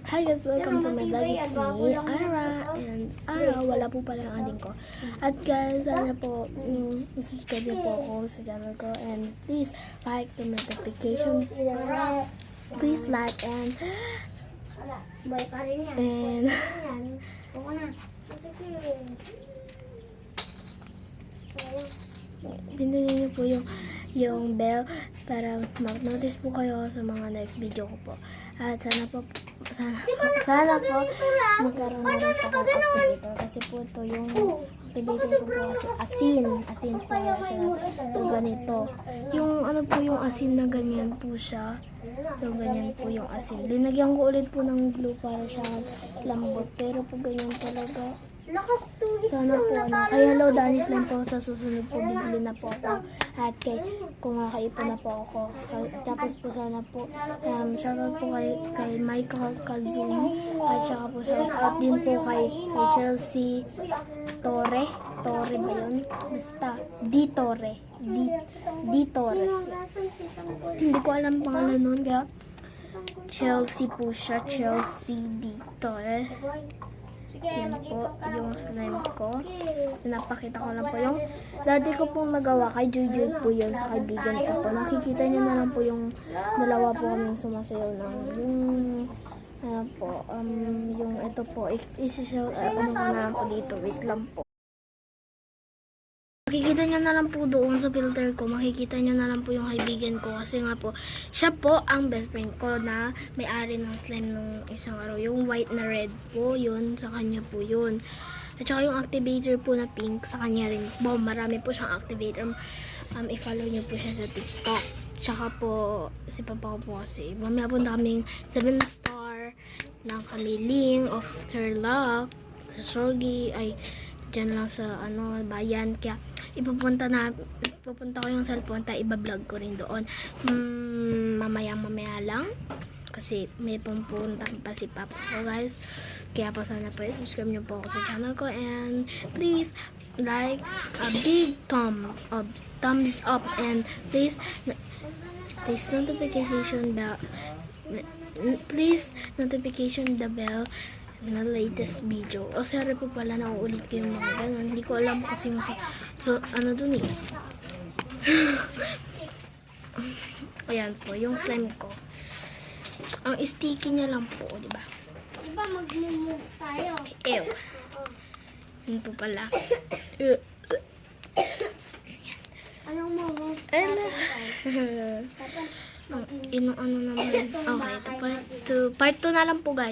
Hi guys, welcome to my vlog. It's me, Ara. And wala po pala ang aling ko. At guys, sana po, subscribe po ako sa channel ko. And please like the notification. Please like and pindutin niyo po yung bell para mag-notice po kayo sa mga next video ko po. At sana po magkaroon na rin po akong activator kasi po ito yung activator ko po kasi asin po yan siya yung ganito. Yung ano po yung asin na ganyan po siya. So ganyan po yung asin. Linagyan ko ulit po ng glue para siya lambot pero po ganyan talaga. Sana po kaya hello Danis lang po sa susunod po bibili na po ako at kung makakaipon na po ako tapos po sana po shoutout po kay Mike Kazum at saka po shoutout din po kay Chelsea Torre ba yun? Basta Di Torre hindi ko alam pangalan nun kaya Chelsea po siya, Chelsea Di Torre. Yan po yung slime ko. Pinapakita ko lang po yung dati ko pong nagawa kay Juju po yun sa kaibigan ko po. Nakikita niyo na lang po yung dalawa po kaming sumasayaw ng yung yung ito po isi-show ano ko na po dito. Wait lang po. Makikita nyo na lang po doon sa filter ko. Makikita nyo na lang po yung kaibigan ko. Kasi nga po, siya po ang best friend ko na may-ari ng slime nung isang araw. Yung white na red po, yun. Sa kanya po yun. At saka yung activator po na pink, sa kanya rin po. Marami po siyang activator. I-follow nyo po siya sa TikTok. Tsaka po, si Papa ko po kasi. Mamaya po kaming 7-star ng Kamiling of Turlock. Sa Sorgi, ay dyan lang sa bayan. Kaya ipupunta ko yung cellphone tayo iba-vlog ko rin doon mamaya lang kasi may pupunta pa si Papa ko guys. Kaya po sana po subscribe nyo po ako sa channel ko and please like a big thumbs up and please notification the bell na latest video. O sorry po pala nauulit ko yung mga ganun. Hindi ko alam kasi yung ano dun eh. Ayan po, yung slime ko. Ang sticky niya lang po, di ba? Di ba mag-move tayo? Ew. Yun po pala. Anong move? Ano naman. Okay, part 2 na lang po guys.